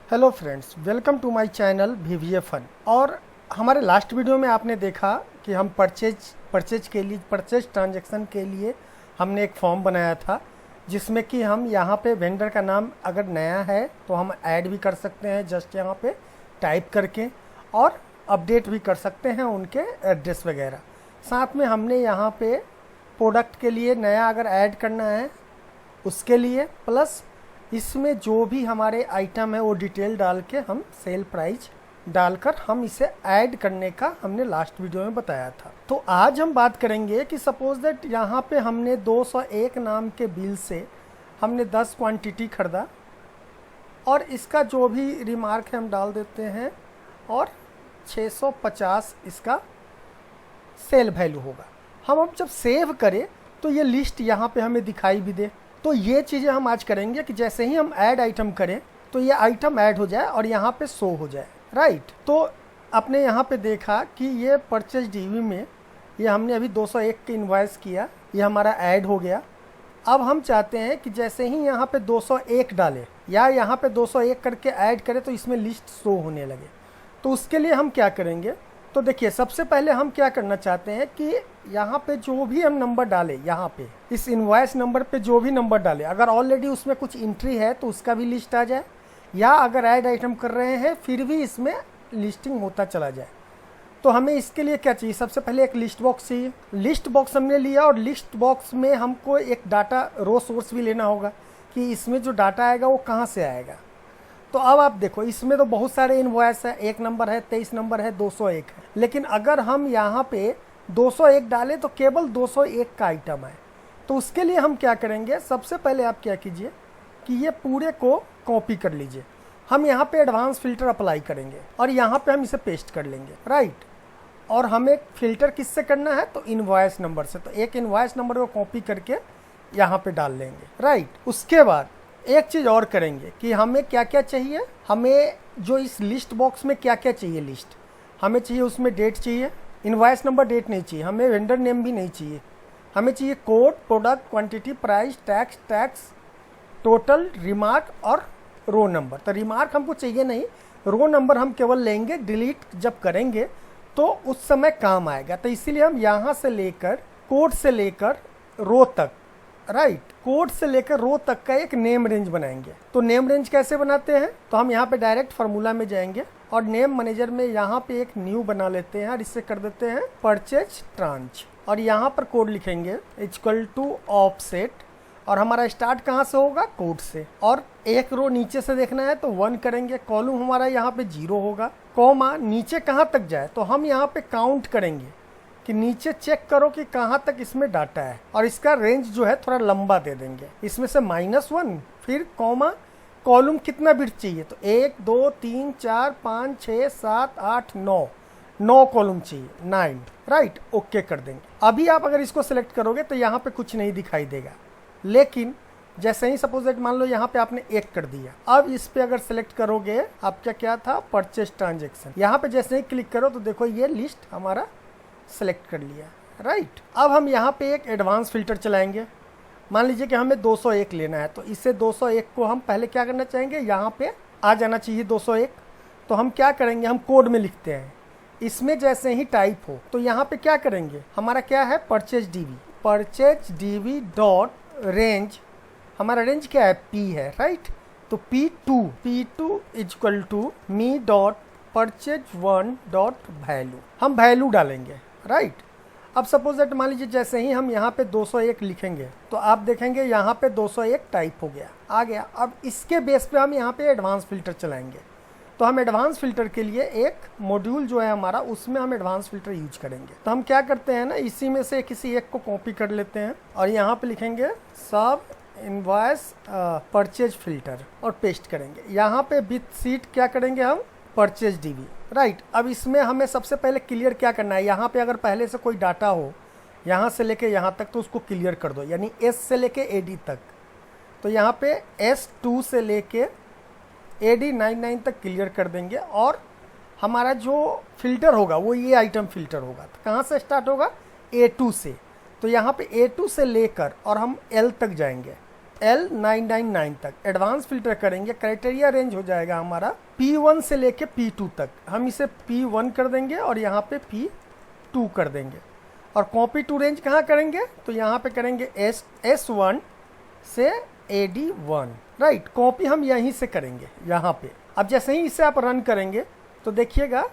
Hello friends, welcome to my channel VVA fun. और हमारे last video में आपने देखा कि हम परचेज ट्रांजैक्शन के लिए हमने एक फॉर्म बनाया था, जिसमें कि हम यहाँ पे वेंडर का नाम अगर नया है तो हम ऐड भी कर सकते हैं जस्ट यहाँ पे टाइप करके, और अपडेट भी कर सकते हैं उनके एड्रेस वगैरह। साथ में हमने यहाँ पे प्रोडक्ट के लिए नया अगर ऐड करना है उसके लिए, प्लस इसमें जो भी हमारे आइटम है वो डिटेल डाल के हम सेल प्राइस डालकर हम इसे ऐड करने का हमने लास्ट वीडियो में बताया था। तो आज हम बात करेंगे कि सपोज दैट यहाँ पे हमने 201 नाम के बिल से हमने 10 क्वांटिटी खरीदा, और इसका जो भी रिमार्क है हम डाल देते हैं, और 650 इसका सेल वैल्यू होगा। हम अब जब सेव करें तो ये लिस्ट यहाँ पे हमें दिखाई भी दे। तो ये चीज़ें हम आज करेंगे कि जैसे ही हम ऐड आइटम करें तो ये आइटम ऐड हो जाए और यहाँ पे शो हो जाए, राइट। तो आपने यहाँ पे देखा कि ये परचेज डीवी में ये हमने अभी 201 के इन्वाइस किया, ये हमारा ऐड हो गया। अब हम चाहते हैं कि जैसे ही यहाँ पे 201 डालें या यहाँ पे 201 करके ऐड करें तो इसमें लिस्ट शो होने लगे। तो उसके लिए हम क्या करेंगे, तो देखिए सबसे पहले हम क्या करना चाहते हैं कि यहाँ पे जो भी हम नंबर डालें, यहाँ पे इस इनवॉइस नंबर पे जो भी नंबर डालें, अगर ऑलरेडी उसमें कुछ एंट्री है तो उसका भी लिस्ट आ जाए, या अगर ऐड आइटम कर रहे हैं फिर भी इसमें लिस्टिंग होता चला जाए। तो हमें इसके लिए क्या चाहिए, सबसे पहले एक लिस्ट बॉक्स चाहिए। लिस्ट बॉक्स हमने लिया, और लिस्ट बॉक्स में हमको एक डाटा रो सोर्स भी लेना होगा कि इसमें जो डाटा आएगा वो कहाँ से आएगा। तो अब आप देखो इसमें तो बहुत सारे इनवॉइस है, 1 नंबर है, 23 नंबर है, 201 है, लेकिन अगर हम यहाँ पे 201 डालें तो केवल 201 का आइटम है। तो उसके लिए हम क्या करेंगे, सबसे पहले आप क्या कीजिए कि ये पूरे को कॉपी कर लीजिए। हम यहाँ पे एडवांस फिल्टर अप्लाई करेंगे और यहाँ पे हम इसे पेस्ट कर लेंगे, राइट। और हमें फिल्टर किससे करना है, तो इनवॉइस नंबर से। तो एक इनवॉइस नंबर को कॉपी करके यहाँ पे डाल लेंगे, राइट। उसके बाद एक चीज़ और करेंगे कि हमें क्या क्या चाहिए, हमें जो इस लिस्ट बॉक्स में क्या क्या चाहिए लिस्ट, हमें चाहिए उसमें डेट चाहिए, इनवॉइस नंबर डेट नहीं चाहिए, हमें वेंडर नेम भी नहीं चाहिए, हमें चाहिए code, product, quantity, price, tax, total, remark और रो नंबर। तो रिमार्क हमको चाहिए नहीं, रो नंबर हम केवल लेंगे, डिलीट जब करेंगे तो उस समय काम आएगा। तो इसीलिए हम यहाँ से लेकर कोड से लेकर रो तक, राइट, कोड से लेकर रो तक का एक नेम रेंज बनाएंगे। तो नेम रेंज कैसे बनाते हैं, तो हम यहाँ पे डायरेक्ट फार्मूला में जाएंगे और नेम मैनेजर में यहाँ पे एक न्यू बना लेते हैं और इससे कर देते हैं परचेज ट्रांच, और यहाँ पर कोड लिखेंगे इक्वल टू ऑफसेट, और हमारा स्टार्ट कहाँ से होगा, कोड से। और एक रो नीचे से देखना है तो 1 करेंगे, कॉलम हमारा यहाँ पे 0 होगा, कॉमा नीचे कहाँ तक जाए तो हम यहाँ पे काउंट करेंगे कि नीचे चेक करो कि कहाँ तक इसमें डाटा है, और इसका रेंज जो है थोड़ा लंबा दे देंगे, इसमें से -1, फिर कॉमा, कॉलम कितना बिट चाहिए, तो 1 2 3 4 5 6 7 8 9 कॉलम चाहिए, 9, राइट। ओके कर देंगे। अभी आप अगर इसको सिलेक्ट करोगे तो यहाँ पे कुछ नहीं दिखाई देगा, लेकिन जैसे ही सपोज दैट मान लो यहाँ पे आपने 1 कर दिया, अब इस पे अगर सेलेक्ट करोगे आपका क्या था, परचेज ट्रांजेक्शन, यहाँ पे जैसे ही क्लिक करो तो देखो ये लिस्ट हमारा सेलेक्ट कर लिया, राइट। अब हम यहाँ पे एक एडवांस फिल्टर चलाएंगे। मान लीजिए कि हमें 201 लेना है, तो इससे 201 को हम पहले क्या करना चाहेंगे, यहाँ पे आ जाना चाहिए 201। तो हम क्या करेंगे, हम कोड में लिखते हैं, इसमें जैसे ही टाइप हो तो यहाँ पे क्या करेंगे, हमारा क्या है, परचेज डीवी डॉट रेंज, हमारा रेंज क्या है, P है, राइट। तो P2 equal to me dot purchase 1 dot value, हम वैल्यू डालेंगे, राइट। अब सपोज दैट मान लीजिए जैसे ही हम यहाँ पे 201 लिखेंगे तो आप देखेंगे यहाँ पे 201 टाइप हो गया, आ गया। अब इसके बेस पे हम यहाँ पे एडवांस फिल्टर चलाएंगे। तो हम एडवांस फिल्टर के लिए एक मॉड्यूल जो है हमारा, उसमें हम एडवांस फिल्टर यूज करेंगे। तो हम क्या करते हैं ना, इसी में से किसी एक को कॉपी कर लेते हैं और यहाँ पे लिखेंगे सब इनवॉइस परचेज फिल्टर और पेस्ट करेंगे। यहाँ पे विथ सीट क्या करेंगे हम, परचेज डीवी, राइट। अब इसमें हमें सबसे पहले क्लियर क्या करना है, यहाँ पे अगर पहले से कोई डाटा हो यहाँ से लेके यहाँ तक तो उसको क्लियर कर दो, यानी S से लेके AD तक। तो यहाँ पे S2 से लेके AD99 तक क्लियर कर देंगे, और हमारा जो फिल्टर होगा वो ये आइटम फिल्टर होगा। तो कहाँ से स्टार्ट होगा, A2 से। तो यहाँ पे A2 से लेकर और हम L तक जाएंगे, L999 तक एडवांस फिल्टर करेंगे। क्राइटेरिया रेंज हो जाएगा हमारा P1 से लेके P2 तक। हम इसे P1 कर देंगे और यहाँ पे P2 कर देंगे। और कॉपी टू रेंज कहाँ करेंगे, तो यहाँ पे करेंगे S1 से AD1, राइट। कॉपी हम यहीं से करेंगे यहाँ पे। अब जैसे ही इसे आप रन करेंगे तो देखिएगा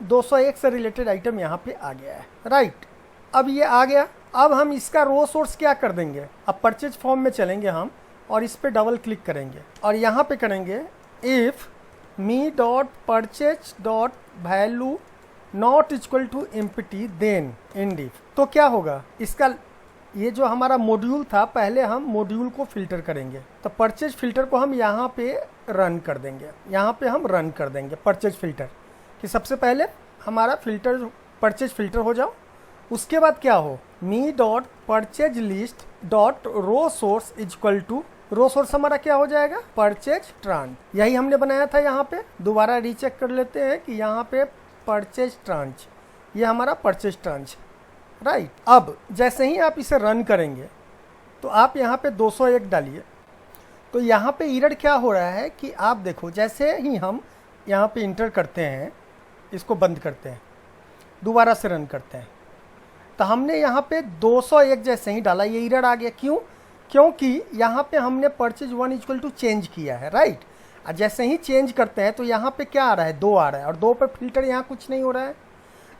201 से रिलेटेड आइटम यहाँ पे आ गया है, राइट। अब ये आ गया। अब हम इसका रो सोर्स क्या कर देंगे, अब परचेज फॉर्म में चलेंगे हम और इस पे डबल क्लिक करेंगे और यहाँ पे करेंगे if me dot purchase dot value not equal to empty then end if. तो क्या होगा, इसका ये जो हमारा मॉड्यूल था, पहले हम मॉड्यूल को फिल्टर करेंगे। तो परचेज फिल्टर को हम यहाँ पे रन कर देंगे। यहाँ पे हम रन कर देंगे परचेज फिल्टर कि सबसे पहले हमारा फिल्टर परचेज फिल्टर हो जाओ। उसके बाद क्या हो, me dot purchase list dot row source equal to, row source हमारा क्या हो जाएगा, परचेज ट्रांच। यही हमने बनाया था। यहाँ पे दोबारा रीचेक कर लेते हैं कि यहाँ पे परचेज ट्रांच, ये हमारा परचेज ट्रांच, राइट। अब जैसे ही आप इसे रन करेंगे तो आप यहाँ पे 201 डालिए। तो यहाँ पे एरर क्या हो रहा है कि आप देखो, जैसे ही हम यहाँ पे इंटर करते हैं, इसको बंद करते हैं, दोबारा से रन करते हैं, तो हमने यहाँ पे 201 जैसे ही डाला ये एरर आ गया। क्यों, क्योंकि यहाँ पे हमने परचेज 1 इक्वल टू चेंज किया है, राइट। और जैसे ही चेंज करते हैं तो यहाँ पे क्या आ रहा है, 2 आ रहा है और 2 पे फिल्टर यहाँ कुछ नहीं हो रहा है।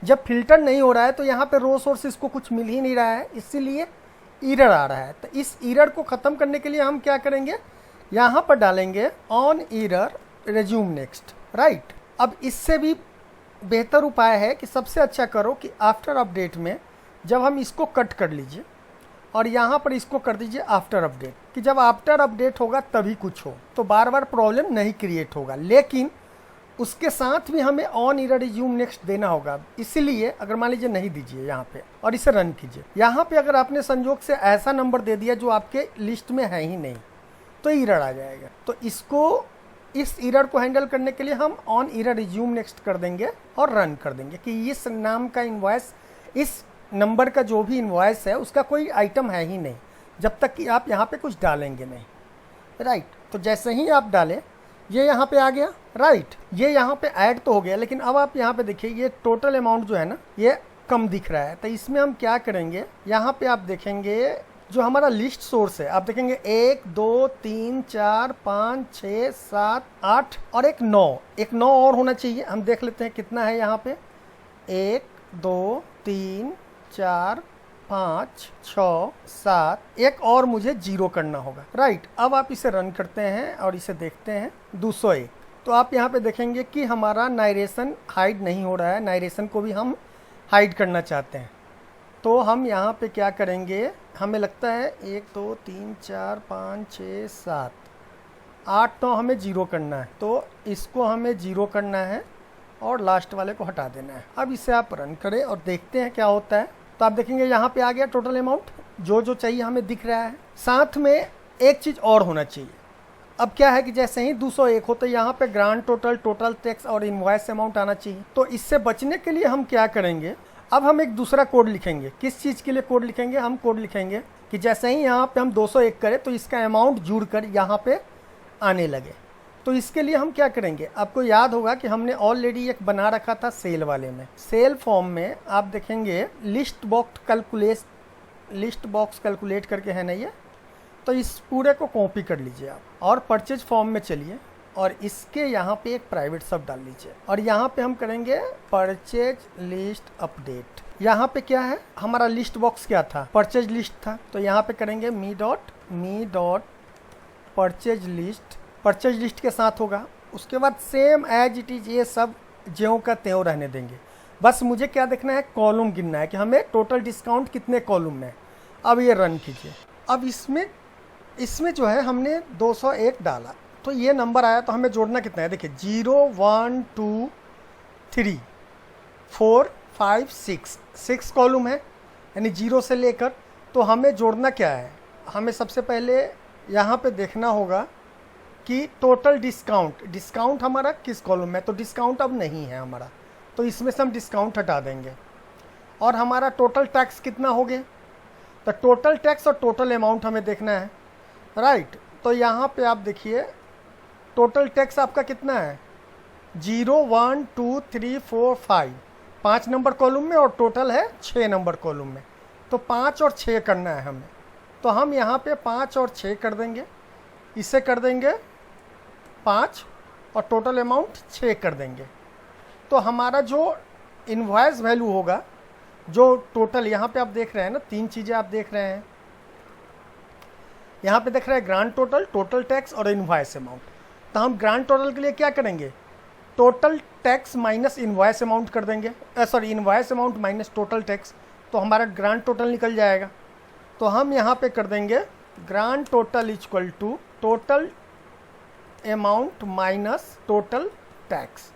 जब फिल्टर नहीं हो रहा है तो यहाँ पे रो सोर्स को कुछ मिल ही नहीं रहा है, इसीलिए एरर आ रहा है। तो इस एरर को ख़त्म करने के लिए हम क्या करेंगे, यहाँ पर डालेंगे on error resume next, right. अब इससे भी बेहतर उपाय है कि सबसे अच्छा करो कि आफ्टर अपडेट में जब हम इसको कट कर लीजिए और यहाँ पर इसको कर दीजिए आफ्टर अपडेट, कि जब आफ्टर अपडेट होगा तभी कुछ हो, तो बार बार प्रॉब्लम नहीं क्रिएट होगा। लेकिन उसके साथ भी हमें ऑन एरर रिज्यूम नेक्स्ट देना होगा। इसीलिए अगर मान लीजिए नहीं दीजिए यहाँ पे और इसे रन कीजिए, यहाँ पे अगर आपने संजोग से ऐसा नंबर दे दिया जो आपके लिस्ट में है ही नहीं तो एरर आ जाएगा। तो इस एरर को हैंडल करने के लिए हम ऑन एरर रिज्यूम नेक्स्ट कर देंगे और रन कर देंगे कि इस नाम का इनवॉइस, इस नंबर का जो भी इनवॉइस है उसका कोई आइटम है ही नहीं जब तक कि आप यहाँ पे कुछ डालेंगे नहीं, राइट। तो जैसे ही आप डालें ये यहाँ पे आ गया, राइट। ये यहाँ पे ऐड तो हो गया, लेकिन अब आप यहाँ पे देखिए ये टोटल अमाउंट जो है ना ये कम दिख रहा है। तो इसमें हम क्या करेंगे, यहाँ पे आप देखेंगे जो हमारा लिस्ट सोर्स है, आप देखेंगे 1 2 3 4 5 6 7 8 और एक 9 और होना चाहिए। हम देख लेते हैं कितना है यहाँ पे, 1 2 3 4 5 6 7, एक और मुझे 0 करना होगा, राइट। अब आप इसे रन करते हैं और इसे देखते हैं 201। तो आप यहाँ पे देखेंगे कि हमारा नायरेशन हाइड नहीं हो रहा है। नायरेशन को भी हम हाइड करना चाहते हैं, तो हम यहाँ पे क्या करेंगे, हमें लगता है 1 2 3 4 5 6 7 8 9 हमें 0 करना है, तो इसको हमें 0 करना है और लास्ट वाले को हटा देना है। अब इसे आप रन करें और देखते हैं क्या होता है। तो आप देखेंगे यहाँ पे आ गया टोटल अमाउंट जो जो चाहिए हमें दिख रहा है। साथ में एक चीज़ और होना चाहिए। अब क्या है कि जैसे ही 201 हो तो यहाँ पे ग्रांड टोटल, टोटल टैक्स और इनवॉइस अमाउंट आना चाहिए। तो इससे बचने के लिए हम क्या करेंगे, अब हम एक दूसरा कोड लिखेंगे। किस चीज़ के लिए कोड लिखेंगे, हम कोड लिखेंगे कि जैसे ही यहाँ पे हम 201 करें तो इसका अमाउंट जुड़कर यहाँ पे आने लगे। तो इसके लिए हम क्या करेंगे, आपको याद होगा कि हमने ऑलरेडी एक बना रखा था सेल वाले में। सेल फॉर्म में आप देखेंगे लिस्ट बॉक्स कैलकुलेट करके है ना ये, तो इस पूरे को कॉपी कर लीजिए आप और परचेज फॉर्म में चलिए और इसके यहाँ पे एक प्राइवेट सब डाल लीजिए और यहाँ पे हम करेंगे परचेज लिस्ट अपडेट। यहाँ पे क्या है, हमारा लिस्ट बॉक्स क्या था, परचेज लिस्ट था। तो यहाँ पे करेंगे मी डॉट परचेज लिस्ट के साथ होगा। उसके बाद सेम एज इट इज ये सब ज्यों का त्यों रहने देंगे। बस मुझे क्या देखना है, कॉलम गिनना है कि हमें टोटल डिस्काउंट कितने कॉलम में। अब ये रन कीजिए। अब इसमें जो है हमने 201 डाला तो ये नंबर आया, तो हमें जोड़ना कितना है, देखिए 0 1 2 3 4 5 6 कॉलम है, यानी 0 से लेकर। तो हमें जोड़ना क्या है, हमें सबसे पहले यहाँ पे देखना होगा कि टोटल डिस्काउंट हमारा किस कॉलम में। तो डिस्काउंट अब नहीं है हमारा, तो इसमें से हम डिस्काउंट हटा देंगे। और हमारा टोटल टैक्स कितना हो गया, तो टोटल टैक्स और टोटल अमाउंट हमें देखना है। राइट। तो यहाँ पे आप देखिए टोटल टैक्स आपका कितना है, 0 1 2 3 4 5, 5 नंबर कॉलम में, और टोटल है 6 नंबर कॉलम में। तो 5 और 6 करना है हमें, तो हम यहाँ पे 5 और 6 कर देंगे, इसे कर देंगे 5 और टोटल अमाउंट 6 कर देंगे। तो हमारा जो इनवॉइस वैल्यू होगा, जो टोटल यहाँ पे आप देख रहे हैं ना, 3 चीज़ें आप देख रहे हैं, यहाँ पे देख रहे हैं ग्रांड टोटल, टोटल टैक्स और इनवॉइस अमाउंट। तो हम ग्रांड टोटल के लिए क्या करेंगे, total tax minus invoice amount कर देंगे, sorry invoice amount minus total tax, तो हमारा ग्रांड टोटल निकल जाएगा। तो हम यहाँ पे कर देंगे grand total equal to total amount minus total tax,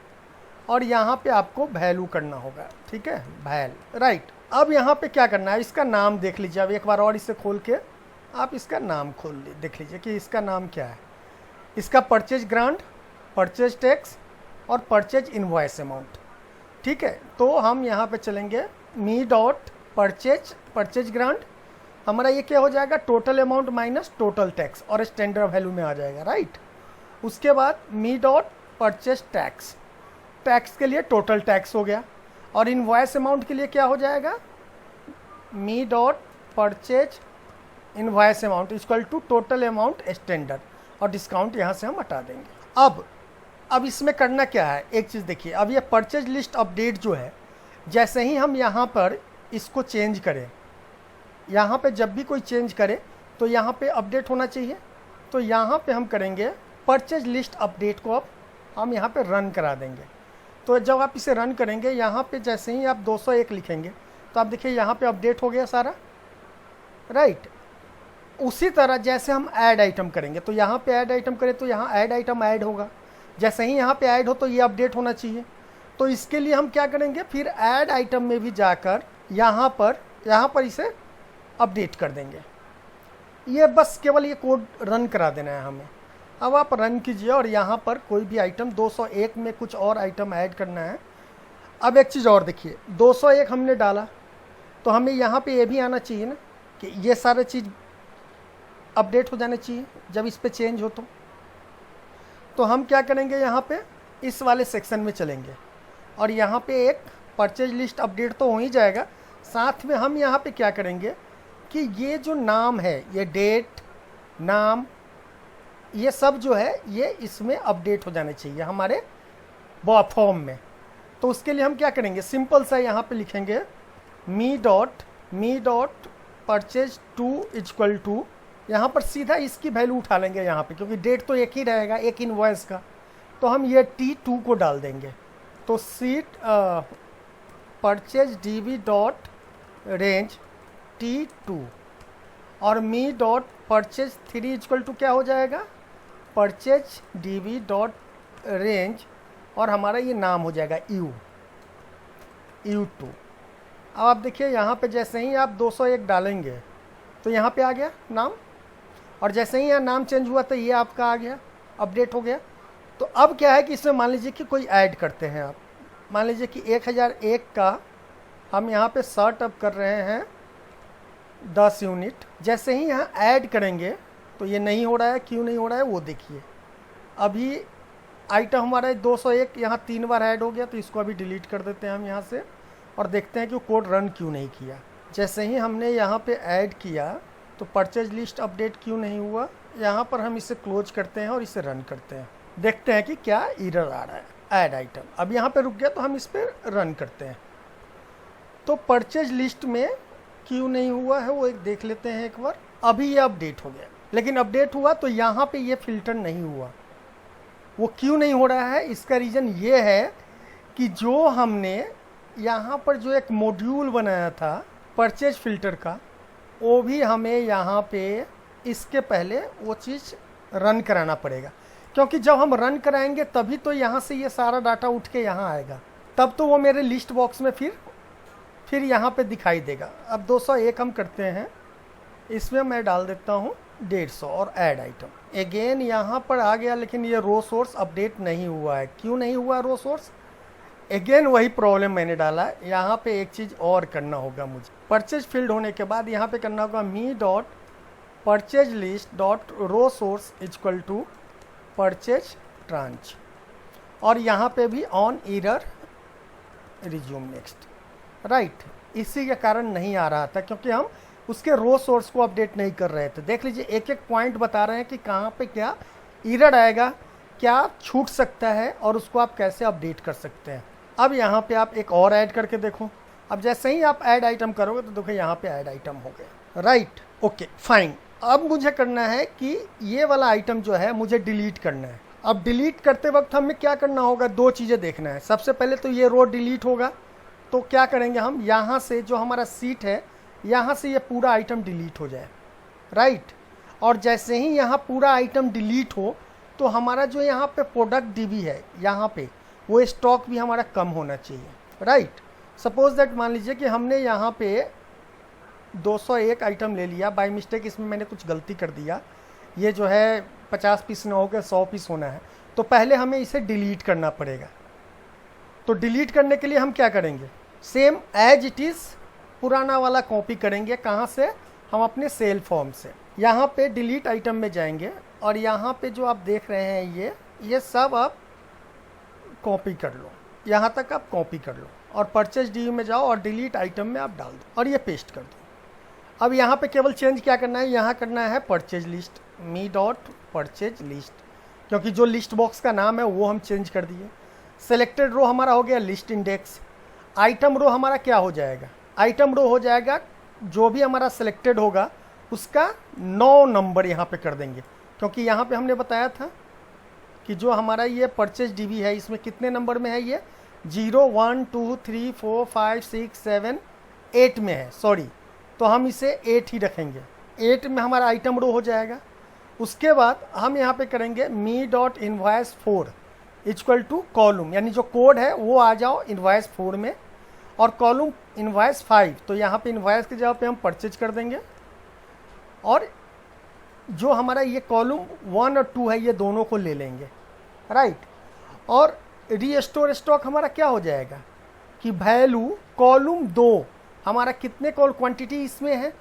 और यहाँ पे आपको वैल्यू करना होगा, ठीक है, वैल, राइट। अब यहाँ पे क्या करना है, इसका नाम देख लीजिए, अब एक बार और इसे खोल के आप इसका नाम खोल देख लीजिए कि इसका नाम क्या है। इसका परचेज ग्रांड, परचेज टैक्स और परचेज इनवॉइस अमाउंट, ठीक है। तो हम यहाँ पे चलेंगे मी डॉट परचेज ग्रांड, हमारा ये क्या हो जाएगा, total amount minus total tax, और स्टैंडर्ड वैल्यू में आ जाएगा, राइट। उसके बाद मी डॉट परचेज टैक्स, टैक्स के लिए टोटल टैक्स हो गया, और इनवॉइस अमाउंट के लिए क्या हो जाएगा, me dot purchase invoice amount equal to total amount standard, और डिस्काउंट यहाँ से हम हटा देंगे। अब इसमें करना क्या है, एक चीज़ देखिए, अब ये परचेज लिस्ट अपडेट जो है, जैसे ही हम यहाँ पर इसको चेंज करें, यहाँ पे जब भी कोई चेंज करे तो यहाँ पे अपडेट होना चाहिए। तो यहाँ पे हम करेंगे परचेज लिस्ट अपडेट को, अब हम यहाँ पे रन करा देंगे। तो जब आप इसे रन करेंगे, यहाँ पे जैसे ही आप 201 लिखेंगे तो आप देखिए यहाँ पे अपडेट हो गया सारा, राइट। उसी तरह जैसे हम ऐड आइटम करेंगे, तो यहाँ पे ऐड आइटम करें तो यहाँ ऐड आइटम ऐड होगा, जैसे ही यहाँ पे ऐड हो तो ये अपडेट होना चाहिए। तो इसके लिए हम क्या करेंगे, फिर ऐड आइटम में भी जाकर यहाँ पर इसे अपडेट कर देंगे। ये बस केवल ये कोड रन करा देना है हमें। अब आप रन कीजिए, और यहाँ पर कोई भी आइटम 201 में कुछ और आइटम ऐड करना है। अब एक चीज़ और देखिए, 201 हमने डाला तो हमें यहाँ पे ये भी आना चाहिए ना कि ये सारे चीज़ अपडेट हो जाने चाहिए जब इस पे चेंज हो। तो हम क्या करेंगे, यहाँ पे इस वाले सेक्शन में चलेंगे, और यहाँ पे एक परचेज लिस्ट अपडेट तो हो ही जाएगा, साथ में हम यहाँ पे क्या करेंगे कि ये जो नाम है, ये डेट, नाम, ये सब जो है ये इसमें अपडेट हो जाने चाहिए हमारे फॉर्म में। तो उसके लिए हम क्या करेंगे, सिंपल सा यहाँ पे लिखेंगे me dot purchase two equal to, यहाँ पर सीधा इसकी वैल्यू उठा लेंगे यहाँ पे, क्योंकि डेट तो एक ही रहेगा, एक इनवॉइस का। तो हम ये T2 को डाल देंगे। तो seat purchase DB dot range T2, और मी डॉट परचेज 3 इक्वल टू क्या हो जाएगा, परचेज DB डॉट रेंज, और हमारा ये नाम हो जाएगा U2। अब आप देखिए यहाँ पे जैसे ही आप 201 डालेंगे तो यहाँ पे आ गया नाम, और जैसे ही यहाँ नाम चेंज हुआ तो ये आपका आ गया, अपडेट हो गया। तो अब क्या है कि इसमें मान लीजिए कि कोई ऐड करते हैं आप, मान लीजिए कि 1001 का हम यहाँ पे शर्ट अप कर रहे हैं 10 यूनिट। जैसे ही यहाँ ऐड करेंगे तो ये नहीं हो रहा है, क्यों नहीं हो रहा है वो देखिए। अभी आइटम हमारा 201 यहाँ 3 बार ऐड हो गया, तो इसको अभी डिलीट कर देते हैं हम यहाँ से, और देखते हैं कि कोड रन क्यों नहीं किया। जैसे ही हमने यहाँ पे ऐड किया तो परचेज लिस्ट अपडेट क्यों नहीं हुआ। यहाँ पर हम इसे क्लोज करते हैं और इसे रन करते हैं, देखते हैं कि क्या एरर आ रहा है। ऐड आइटम अब यहाँ पे रुक गया, तो हम इस पर रन करते हैं। तो परचेज लिस्ट में क्यों नहीं हुआ है वो एक देख लेते हैं एक बार। अभी ये अपडेट हो गया, लेकिन अपडेट हुआ तो यहाँ पे ये फिल्टर नहीं हुआ। वो क्यों नहीं हो रहा है, इसका रीज़न ये है कि जो हमने यहाँ पर जो एक मॉड्यूल बनाया था परचेज फिल्टर का, वो भी हमें यहाँ पे इसके पहले वो चीज़ रन कराना पड़ेगा, क्योंकि जब हम रन कराएंगे तभी तो यहाँ से ये सारा डाटा उठ के यहाँ आएगा, तब तो वो मेरे लिस्ट बॉक्स में फिर यहाँ पे दिखाई देगा। अब 201 हम करते हैं, इसमें मैं डाल देता हूँ 150 और ऐड आइटम। अगेन यहाँ पर आ गया, लेकिन ये रो सोर्स अपडेट नहीं हुआ है। क्यों नहीं हुआ रो सोर्स, अगेन वही प्रॉब्लम मैंने डाला है। यहाँ पे एक चीज़ और करना होगा मुझे, परचेज फील्ड होने के बाद यहाँ पे करना होगा me dot purchase list dot row source equal to purchase tranche, और यहाँ पे भी on error resume next, right. इसी के कारण नहीं आ रहा था क्योंकि हम उसके रो सोर्स को अपडेट नहीं कर रहे थे। देख लीजिए एक एक पॉइंट बता रहे हैं कि कहाँ पे क्या एरर आएगा, क्या छूट सकता है और उसको आप कैसे अपडेट कर सकते हैं। अब यहाँ पे आप एक और ऐड करके देखो। अब जैसे ही आप ऐड आइटम करोगे तो देखो यहाँ पे ऐड आइटम हो गया, राइट, ओके फाइन। अब मुझे करना है कि ये वाला आइटम जो है मुझे डिलीट करना है। अब डिलीट करते वक्त हमें क्या करना होगा, दो चीज़ें देखना है। सबसे पहले तो ये रो डिलीट होगा, तो क्या करेंगे हम, यहाँ से जो हमारा सीट है यहाँ से ये पूरा आइटम डिलीट हो जाए, राइट। और जैसे ही यहाँ पूरा आइटम डिलीट हो तो हमारा जो यहाँ पे प्रोडक्ट डीबी है यहाँ पे वो स्टॉक भी हमारा कम होना चाहिए, राइट। सपोज दैट मान लीजिए कि हमने यहाँ पे 201 आइटम ले लिया, बाय मिस्टेक इसमें मैंने कुछ गलती कर दिया, ये जो है 50 पीस ना होकर 100 पीस होना है, तो पहले हमें इसे डिलीट करना पड़ेगा। तो डिलीट करने के लिए हम क्या करेंगे, सेम एज इट इज़ पुराना वाला कॉपी करेंगे। कहाँ से, हम अपने सेल फॉर्म से। यहाँ पे डिलीट आइटम में जाएंगे और यहाँ पे जो आप देख रहे हैं ये सब आप कॉपी कर लो, यहाँ तक आप कॉपी कर लो और परचेज डी में जाओ और डिलीट आइटम में आप डाल दो और ये पेस्ट कर दो। अब यहाँ पे केवल चेंज क्या करना है, यहाँ करना है परचेज लिस्ट, मी डॉट परचेज लिस्ट, क्योंकि जो लिस्ट बॉक्स का नाम है वो हम चेंज कर दिए। सेलेक्टेड रो हमारा हो गया लिस्ट इंडेक्स। आइटम रो हमारा क्या हो जाएगा, आइटम रो हो जाएगा जो भी हमारा सिलेक्टेड होगा उसका 9 नंबर यहाँ पे कर देंगे, क्योंकि यहाँ पे हमने बताया था कि जो हमारा ये परचेज डीबी है इसमें कितने नंबर में है, ये 0 1 2 3 4 5 6 7 8 में है, सॉरी, तो हम इसे 8 ही रखेंगे। 8 में हमारा आइटम रो हो जाएगा। उसके बाद हम यहाँ पे करेंगे me dot invoice 4 equal to column, यानी जो कोड है वो आ जाओ इनवॉइस 4 में, और कॉलम इनवॉइस 5, तो यहाँ पे इनवॉइस की जगह पे हम परचेज कर देंगे। और जो हमारा ये कॉलम 1 और 2 है ये दोनों को ले लेंगे, राइट। और रीस्टोर स्टॉक हमारा क्या हो जाएगा कि वैल्यू कॉलम 2 हमारा कितने क्वांटिटी इसमें है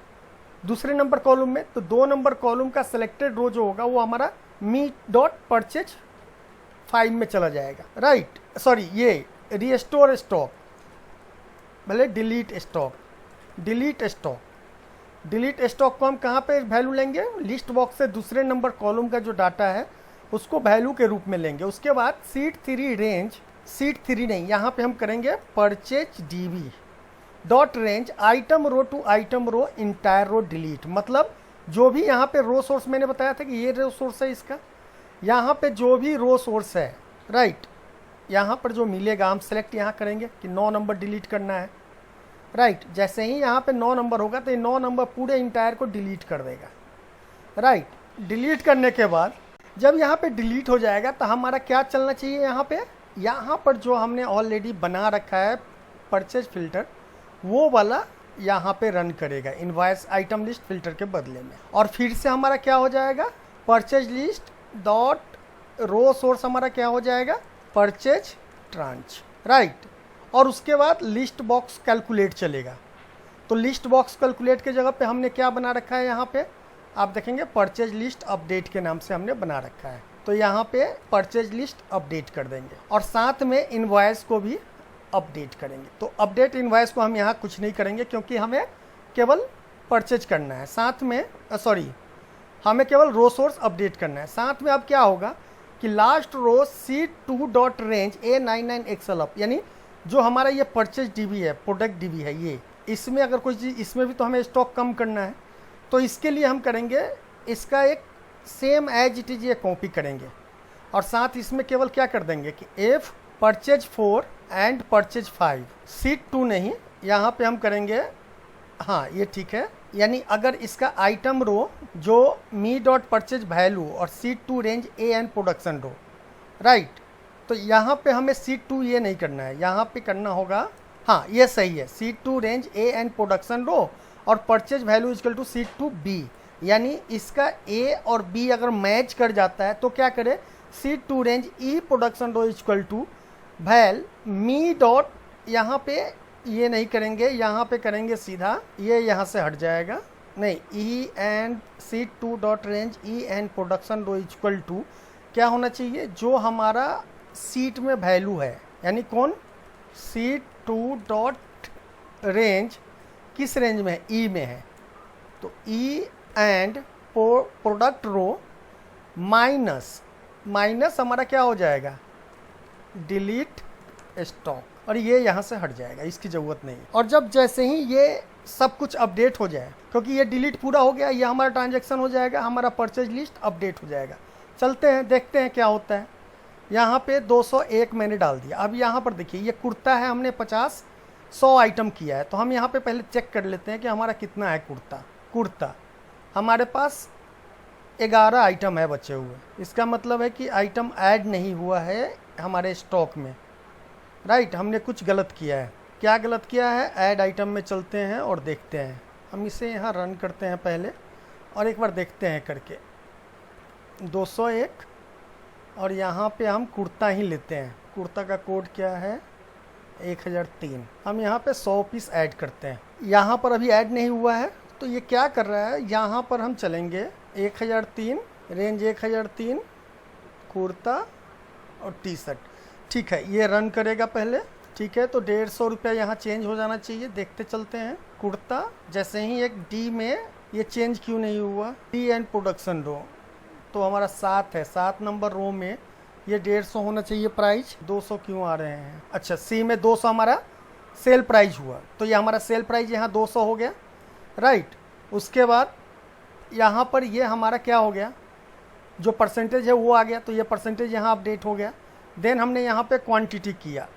दूसरे नंबर कॉलम में, तो 2 नंबर कॉलम का सिलेक्टेड रो जो होगा वो हमारा मी डॉट परचेज 5 में चला जाएगा, राइट। सॉरी, ये रीस्टोर स्टॉक भले delete stock, delete stock, delete stock को हम कहाँ पे वैल्यू लेंगे, लिस्ट बॉक्स से दूसरे नंबर कॉलम का जो डाटा है उसको वैल्यू के रूप में लेंगे। उसके बाद सीट 3 रेंज, सीट 3 नहीं, यहाँ पे हम करेंगे purchase DB dot range item row to item row entire row delete. मतलब जो भी यहाँ पे रो सोर्स मैंने बताया था कि ये रो सोर्स है इसका, यहाँ पे जो भी रो सोर्स है, राइट, यहाँ पर जो मिलेगा हम सेलेक्ट यहाँ करेंगे कि 9 नंबर डिलीट करना है, राइट। जैसे ही यहाँ पे 9 नंबर होगा तो ये 9 नंबर पूरे इंटायर को डिलीट कर देगा, राइट। डिलीट करने के बाद जब यहाँ पे डिलीट हो जाएगा तो हमारा क्या चलना चाहिए, यहाँ पर जो हमने ऑलरेडी बना रखा है परचेज फिल्टर वो वाला यहाँ पे रन करेगा इनवॉइस आइटम लिस्ट फिल्टर के बदले में। और फिर से हमारा क्या हो जाएगा, purchase list dot row source हमारा क्या हो जाएगा, परचेज ट्रांच, राइट। और उसके बाद लिस्ट बॉक्स कैलकुलेट चलेगा। तो लिस्ट बॉक्स कैलकुलेट के जगह पे हमने क्या बना रखा है, यहाँ पे आप देखेंगे परचेज लिस्ट अपडेट के नाम से हमने बना रखा है। तो यहाँ पे परचेज लिस्ट अपडेट कर देंगे और साथ में इनवॉइस को भी अपडेट करेंगे। तो अपडेट इनवॉइस को हम यहाँ कुछ नहीं करेंगे क्योंकि हमें केवल परचेज करना है, साथ में हमें केवल रो सोर्स अपडेट करना है। साथ में अब क्या होगा कि last row C2 dot range A99 XLUP, यानी जो हमारा ये परचेज डीबी है, प्रोडक्ट डीबी है, ये इसमें अगर कोई चीज़, इसमें भी तो हमें स्टॉक कम करना है, तो इसके लिए हम करेंगे इसका एक सेम एज इट इज़ ये कॉपी करेंगे और साथ इसमें केवल क्या कर देंगे कि F purchase 4 and purchase 5, C2 नहीं, यहाँ पे हम करेंगे, हाँ ये ठीक है, यानी अगर इसका आइटम रो जो मी डॉट परचेज वैल्यू और C2 range A and production row, right. तो यहाँ पे हमें C2 ये नहीं करना है, यहाँ पे करना होगा, हाँ ये सही है, C2 range A and production row और purchase value equal to C2B, यानी इसका A और B अगर मैच कर जाता है तो क्या करें, C2 range E production row equal to val me dot, यहाँ पे ये नहीं करेंगे, यहाँ पे करेंगे सीधा, ये यहाँ से हट जाएगा, नहीं, E and sheet two dot range E and production row equal to क्या होना चाहिए, जो हमारा सीट में वैल्यू है, यानी कौन, सीट टू डॉट रेंज किस रेंज में है, ई में है, तो E and product row minus हमारा क्या हो जाएगा, डिलीट स्टॉक, और ये यहाँ से हट जाएगा, इसकी ज़रूरत नहीं है। और जब जैसे ही ये सब कुछ अपडेट हो जाए, क्योंकि ये डिलीट पूरा हो गया, ये हमारा ट्रांजैक्शन हो जाएगा, हमारा परचेज लिस्ट अपडेट हो जाएगा। चलते हैं देखते हैं क्या होता है। यहाँ पे 201 मैंने डाल दिया। अब यहाँ पर देखिए ये कुर्ता है, हमने 100 आइटम किया है, तो हम यहाँ पे पहले चेक कर लेते हैं कि हमारा कितना है कुर्ता हमारे पास 11 आइटम है बचे हुए। इसका मतलब है कि आइटम ऐड नहीं हुआ है हमारे स्टॉक में, राइट। हमने कुछ गलत किया है। क्या गलत किया है, ऐड आइटम में चलते हैं और देखते हैं। हम इसे यहाँ रन करते हैं पहले और एक बार देखते हैं करके। 201 और यहाँ पे हम कुर्ता ही लेते हैं। कुर्ता का कोड क्या है, 1003। हम यहाँ पे 100 पीस ऐड करते हैं। यहाँ पर अभी ऐड नहीं हुआ है, तो ये क्या कर रहा है, यहाँ पर हम चलेंगे 1003 रेंज 1003 कुर्ता और टी शर्ट, ठीक है। ये रन करेगा पहले, ठीक है। तो 150 रुपया यहाँ चेंज हो जाना चाहिए। देखते चलते हैं। कुर्ता जैसे ही एक डी में ये चेंज क्यों नहीं हुआ, डी एंड प्रोडक्शन रो, तो हमारा 7 है, 7 नंबर रो में ये 150 होना चाहिए प्राइस। 200 क्यों आ रहे हैं, अच्छा सी में 200 हमारा सेल प्राइस हुआ, तो ये हमारा सेल प्राइस यहाँ 200 हो गया, राइट। उसके बाद यहाँ पर ये हमारा क्या हो गया, जो परसेंटेज है वो आ गया, तो ये परसेंटेज यहाँ अपडेट हो गया। देन हमने यहाँ पे क्वांटिटी किया,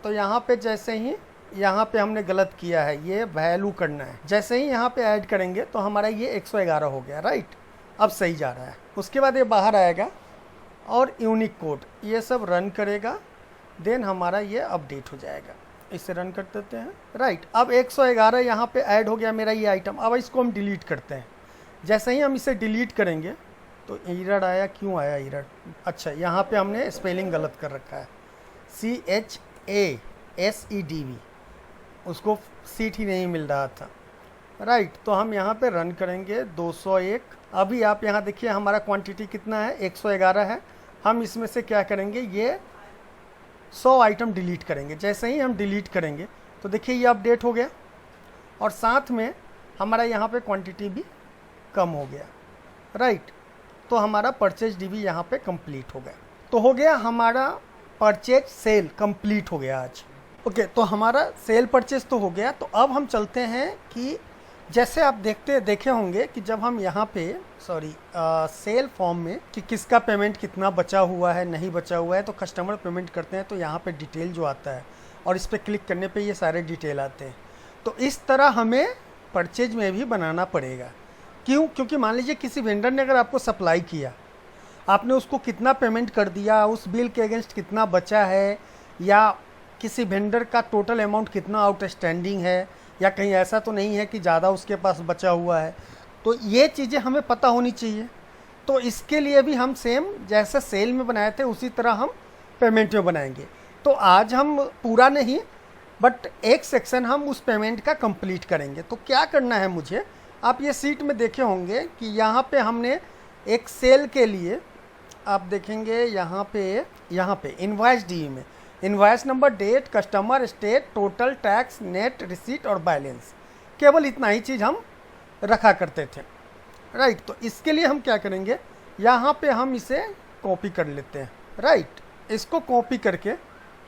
तो यहाँ पे जैसे ही यहाँ पे हमने गलत किया है, ये वैल्यू करना है। जैसे ही यहाँ पे ऐड करेंगे तो हमारा ये 111 हो गया, राइट। अब सही जा रहा है। उसके बाद ये बाहर आएगा और यूनिक कोड ये सब रन करेगा, देन हमारा ये अपडेट हो जाएगा। इसे रन कर देते हैं, राइट। अब 111 यहाँ पे ऐड हो गया मेरा ये आइटम। अब इसको हम डिलीट करते हैं। जैसे ही हम इसे डिलीट करेंगे तो एरर आया, क्यों आया एरर, अच्छा यहाँ पे हमने स्पेलिंग गलत कर रखा है, CHASEDV, उसको सीट ही नहीं मिल रहा था, राइट। तो हम यहाँ पे रन करेंगे 201। अभी आप यहाँ देखिए हमारा क्वांटिटी कितना है, 111 है। हम इसमें से क्या करेंगे, ये 100 आइटम डिलीट करेंगे। जैसे ही हम डिलीट करेंगे तो देखिए ये अपडेट हो गया और साथ में हमारा यहाँ पे क्वांटिटी भी कम हो गया, राइट। तो हमारा परचेज डीबी यहाँ पे कंप्लीट हो गया। तो हो गया हमारा परचेज सेल कंप्लीट हो गया आज। ओके, तो हमारा सेल परचेज तो हो गया। तो अब हम चलते हैं कि जैसे आप देखे होंगे कि जब हम यहाँ पे सेल फॉर्म में कि किसका पेमेंट कितना बचा हुआ है, नहीं बचा हुआ है, तो कस्टमर पेमेंट करते हैं तो यहाँ पे डिटेल जो आता है और इस पर क्लिक करने पे ये सारे डिटेल आते हैं। तो इस तरह हमें परचेज में भी बनाना पड़ेगा। क्यों, क्योंकि मान लीजिए किसी वेंडर ने अगर आपको सप्लाई किया, आपने उसको कितना पेमेंट कर दिया, उस बिल के अगेंस्ट कितना बचा है, या किसी वेंडर का टोटल अमाउंट कितना आउटस्टैंडिंग है, या कहीं ऐसा तो नहीं है कि ज़्यादा उसके पास बचा हुआ है, तो ये चीज़ें हमें पता होनी चाहिए। तो इसके लिए भी हम सेम जैसे सेल में बनाए थे उसी तरह हम पेमेंट में बनाएंगे। तो आज हम पूरा नहीं बट एक सेक्शन हम उस पेमेंट का कंप्लीट करेंगे। तो क्या करना है मुझे, आप ये सीट में देखे होंगे कि यहाँ पे हमने एक सेल के लिए आप देखेंगे यहाँ पे इनवॉइस डी में invoice number, date, customer, state, total, tax, net, receipt और बैलेंस, केवल इतना ही चीज़ हम रखा करते थे, राइट। तो इसके लिए हम क्या करेंगे, यहाँ पे हम इसे कॉपी कर लेते हैं, राइट। इसको कॉपी करके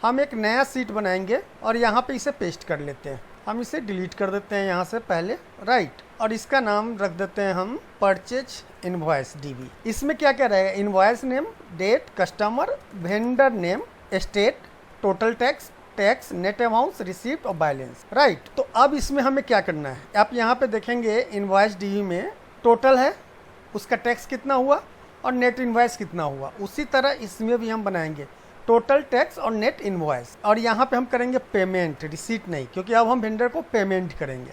हम एक नया सीट बनाएंगे और यहाँ पे इसे पेस्ट कर लेते हैं। हम इसे डिलीट कर देते हैं यहाँ से पहले, राइट। और इसका नाम रख देते हैं हम परचेज इनवॉइस डीबी। इसमें क्या क्या रहेगा, invoice name, date, customer, vendor name, state, total tax, net amount, receipt और बैलेंस, राइट। तो अब इसमें हमें क्या करना है, आप यहाँ पे देखेंगे इनवॉइस डीबी में टोटल है, उसका टैक्स कितना हुआ और नेट इनवॉइस कितना हुआ। उसी तरह इसमें भी हम बनाएंगे टोटल टैक्स और नेट इनवॉइस, और यहाँ पे हम करेंगे पेमेंट, रिसीट नहीं, क्योंकि अब हम वेंडर को पेमेंट करेंगे,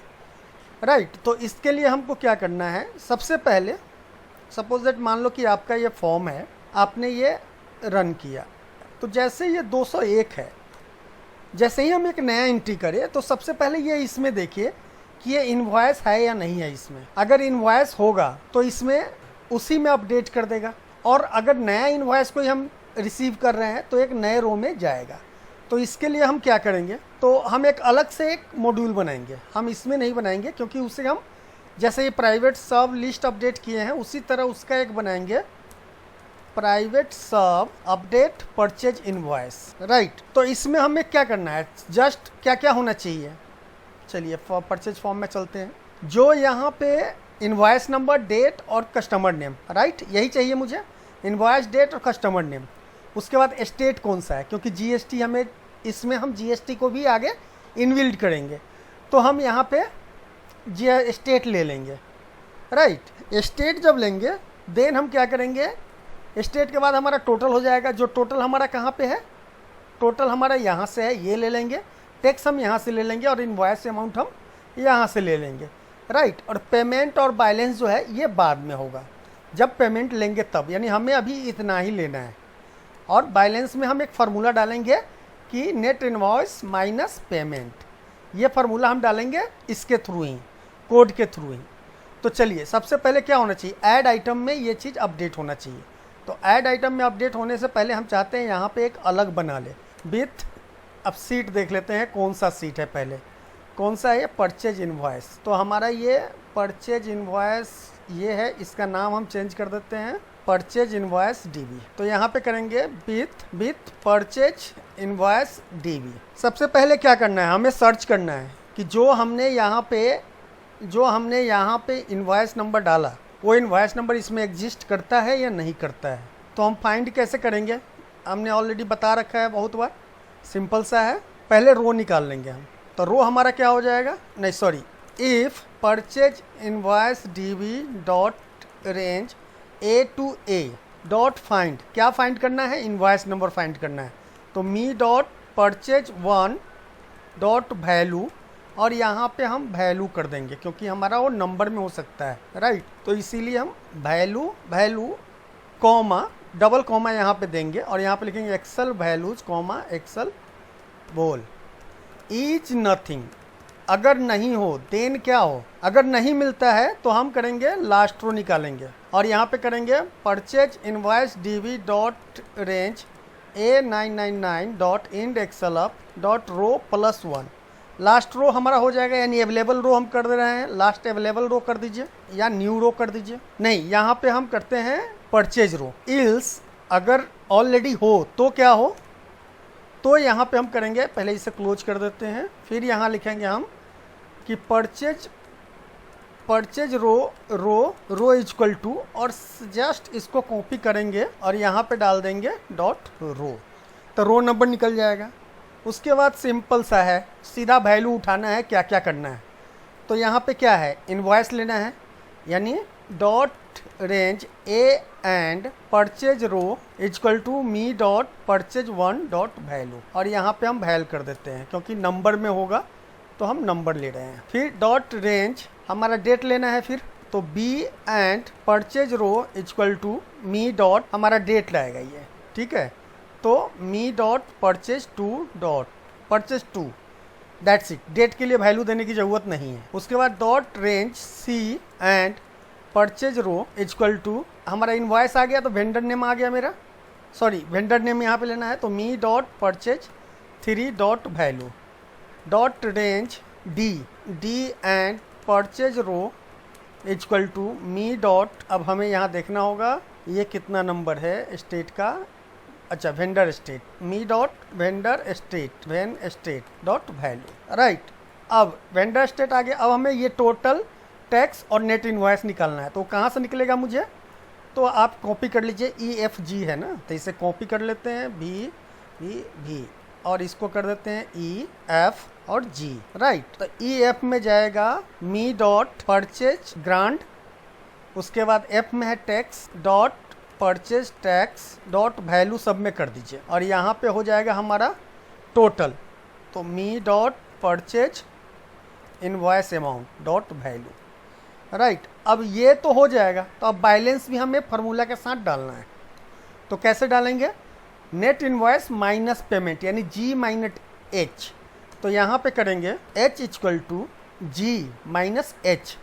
राइट। तो इसके लिए हमको क्या करना है, सबसे पहले सपोज दैट मान लो कि आपका ये फॉर्म है, आपने ये रन किया, तो जैसे ये 201 है, जैसे ही हम एक नया एंट्री करें तो सबसे पहले ये इसमें देखिए कि ये इनवॉइस है या नहीं है। इसमें अगर इनवॉइस होगा तो इसमें उसी में अपडेट कर देगा, और अगर नया इनवॉइस कोई हम रिसीव कर रहे हैं तो एक नए रो में जाएगा। तो इसके लिए हम क्या करेंगे, तो हम एक अलग से एक मॉड्यूल बनाएंगे। हम इसमें नहीं बनाएंगे क्योंकि उसे हम जैसे ये प्राइवेट सब लिस्ट अपडेट किए हैं उसी तरह उसका एक बनाएंगे, प्राइवेट सब अपडेट परचेज इनवॉइस, राइट। तो इसमें हमें क्या करना है, जस्ट क्या क्या होना चाहिए, चलिए परचेज फॉर्म में चलते हैं। जो यहाँ पे इनवॉइस नंबर, डेट और कस्टमर नेम, राइट, यही चाहिए मुझे, इनवॉइस, डेट और कस्टमर नेम। उसके बाद स्टेट कौन सा है, क्योंकि जीएसटी हमें, इसमें हम जीएसटी को भी आगे इनबिल्ड करेंगे, तो हम यहाँ पे स्टेट ले लेंगे, राइट। स्टेट जब लेंगे देन हम क्या करेंगे, स्टेट के बाद हमारा टोटल हो जाएगा। जो टोटल हमारा कहाँ पे है, टोटल हमारा यहाँ से है, ये ले लेंगे। टैक्स हम यहाँ से ले लेंगे और इनवॉइस अमाउंट हम यहाँ से ले लेंगे, राइट। और पेमेंट और बैलेंस जो है ये बाद में होगा, जब पेमेंट लेंगे तब, यानी हमें अभी इतना ही लेना है। और बैलेंस में हम एक फार्मूला डालेंगे कि नेट इनवॉइस माइनस पेमेंट, ये फार्मूला हम डालेंगे इसके थ्रू ही, कोड के थ्रू ही। तो चलिए सबसे पहले क्या होना चाहिए, ऐड आइटम में ये चीज़ अपडेट होना चाहिए। तो ऐड आइटम में अपडेट होने से पहले हम चाहते हैं यहाँ पे एक अलग बना ले विथ, अब सीट देख लेते हैं कौन सा सीट है, पहले कौन सा है, परचेज इनवॉइस। तो हमारा ये परचेज इनवॉइस ये है, इसका नाम हम चेंज कर देते हैं परचेज इनवॉइस डीबी। तो यहाँ पे करेंगे विथ परचेज इनवॉइस डीबी। सबसे पहले क्या करना है, हमें सर्च करना है कि जो हमने यहाँ पे इनवॉइस नंबर डाला वो इनवॉइस नंबर इसमें एग्जिस्ट करता है या नहीं करता है। तो हम फाइंड कैसे करेंगे, हमने ऑलरेडी बता रखा है बहुत बार, सिंपल सा है। पहले रो निकाल लेंगे हम, तो रो हमारा क्या हो जाएगा, नहीं sorry, if purchase invoice DB dot range A to A dot find, क्या फाइंड करना है, इनवॉइस नंबर फाइंड करना है। तो me dot purchase one dot value, और यहाँ पे हम वैल्यू कर देंगे क्योंकि हमारा वो नंबर में हो सकता है, राइट। तो इसीलिए हम वैल्यू कॉमा डबल कॉमा यहाँ पे देंगे और यहाँ पे लिखेंगे एक्सेल वैल्यूज कॉमा एक्सेल बोल इज नथिंग। अगर नहीं हो देन क्या हो, अगर नहीं मिलता है तो हम करेंगे लास्ट रो निकालेंगे और यहाँ पे करेंगे purchase invoice DB dot range A999 dot end excel up dot row plus 1। Last row हमारा हो जाएगा, यानी अवेलेबल रो हम कर दे रहे हैं, लास्ट अवेलेबल रो कर दीजिए या न्यू रो कर दीजिए। नहीं, यहाँ पे हम करते हैं परचेज रो। इल्स अगर ऑलरेडी हो तो क्या हो, तो यहाँ पे हम करेंगे, पहले इसे क्लोज कर देते हैं, फिर यहाँ लिखेंगे हम कि परचेज रो इक्वल टू, और जस्ट इसको कॉपी करेंगे और यहाँ पे डाल देंगे डॉट रो, तो रो नंबर निकल जाएगा। उसके बाद सिंपल सा है, सीधा वैल्यू उठाना है, क्या क्या करना है। तो यहाँ पे क्या है, इनवॉइस लेना है, यानी dot range A and purchase row equal to me dot purchase one dot value, और यहाँ पे हम वैल्यू कर देते हैं क्योंकि नंबर में होगा तो हम नंबर ले रहे हैं। फिर डॉट रेंज हमारा डेट लेना है, फिर तो B and purchase row equal to me dot, हमारा डेट लाएगा ये, ठीक है। तो me dot purchase two, that's it. Date के लिए वैल्यू देने की ज़रूरत नहीं है। उसके बाद dot range C and purchase row equal to, हमारा इनवॉइस आ गया तो वेंडर नेम आ गया मेरा, सॉरी वेंडर नेम यहाँ पे लेना है, तो me dot purchase 3 dot value dot range D and purchase row equal to me dot, अब हमें यहाँ देखना होगा ये कितना नंबर है स्टेट का, अच्छा vendor state, me dot vendor state dot value, right. अब वेंडर स्टेट आ गया। अब हमें ये टोटल टैक्स और नेट इनवॉइस निकालना है, तो कहाँ से निकलेगा मुझे, तो आप कॉपी कर लीजिए, EFG है ना, तो इसे कॉपी कर लेते हैं, V और इसको कर देते हैं EF और G, राइट। तो EF में जाएगा मी डॉट परचेज ग्रांट, उसके बाद F में है tax dot purchase tax dot value, सब में कर दीजिए और यहाँ पे हो जाएगा हमारा टोटल, तो me dot purchase invoice amount dot value, right. अब ये तो हो जाएगा, तो अब बैलेंस भी हमें फार्मूला के साथ डालना है। तो कैसे डालेंगे, नेट इनवॉइस माइनस पेमेंट, यानी G माइनस H। तो यहाँ पे करेंगे H equal to G minus H,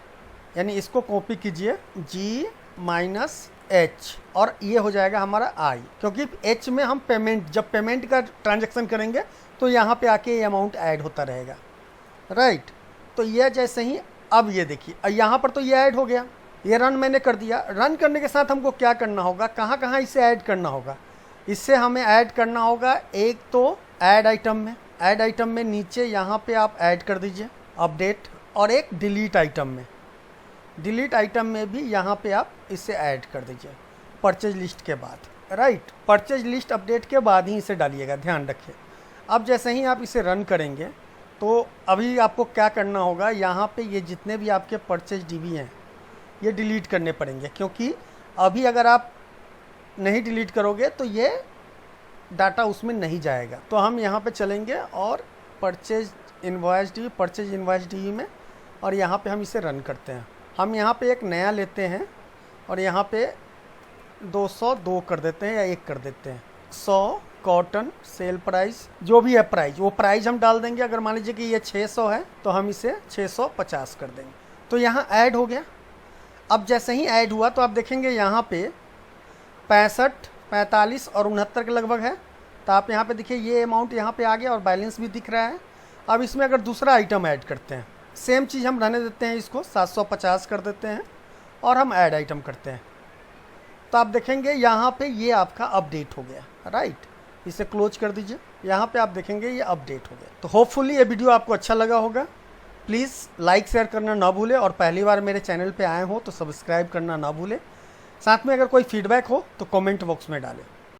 यानी इसको कॉपी कीजिए जी माइनस एच, और ये हो जाएगा हमारा आई, क्योंकि एच में हम पेमेंट, जब पेमेंट का ट्रांजैक्शन करेंगे तो यहाँ पे आके ये अमाउंट ऐड होता रहेगा, राइट। तो ये जैसे ही, अब ये देखिए यहाँ पर तो ये ऐड हो गया, ये रन मैंने कर दिया। रन करने के साथ हमको क्या करना होगा, कहाँ कहाँ इसे ऐड करना होगा, इससे हमें ऐड करना होगा एक तो ऐड आइटम में, ऐड आइटम में नीचे यहाँ पे आप ऐड कर दीजिए अपडेट, और एक डिलीट आइटम में, डिलीट आइटम में भी यहाँ पे आप इसे ऐड कर दीजिए परचेज लिस्ट के बाद, राइट। परचेज लिस्ट अपडेट के बाद ही इसे डालिएगा, ध्यान रखिए। अब जैसे ही आप इसे रन करेंगे तो अभी आपको क्या करना होगा, यहाँ पे ये जितने भी आपके परचेज डीबी हैं ये डिलीट करने पड़ेंगे, क्योंकि अभी अगर आप नहीं डिलीट करोगे तो ये डाटा उसमें नहीं जाएगा। तो हम यहाँ पे चलेंगे और purchase invoice dB, purchase invoice dB में, और यहाँ पे हम इसे रन करते हैं। हम यहाँ पे एक नया लेते हैं और यहाँ पे 202 कर देते हैं या 1 कर देते हैं। 100 कॉटन सेल प्राइस, जो भी है प्राइस, वो प्राइस हम डाल देंगे। अगर मान लीजिए कि ये 600 है तो हम इसे 650 कर देंगे। तो यहाँ ऐड हो गया। अब जैसे ही ऐड हुआ तो आप देखेंगे यहाँ पे 65, 45 और 69 के लगभग है। तो आप यहाँ पे देखिए ये अमाउंट यहाँ पे आ गया और बैलेंस भी दिख रहा है। अब इसमें अगर दूसरा आइटम ऐड करते हैं, सेम चीज़ हम रहने देते हैं, इसको 750 कर देते हैं और हम ऐड आइटम करते हैं। तो आप देखेंगे यहाँ पे ये आपका अपडेट हो गया, राइट। इसे क्लोज कर दीजिए। यहाँ पे आप देखेंगे ये अपडेट हो गया। तो होपफुली ये वीडियो आपको अच्छा लगा होगा। प्लीज़ लाइक शेयर करना ना भूलें, और पहली बार मेरे चैनल पे आए हो तो सब्सक्राइब करना ना भूलें। साथ में अगर कोई फीडबैक हो तो कमेंट बॉक्स में डालें।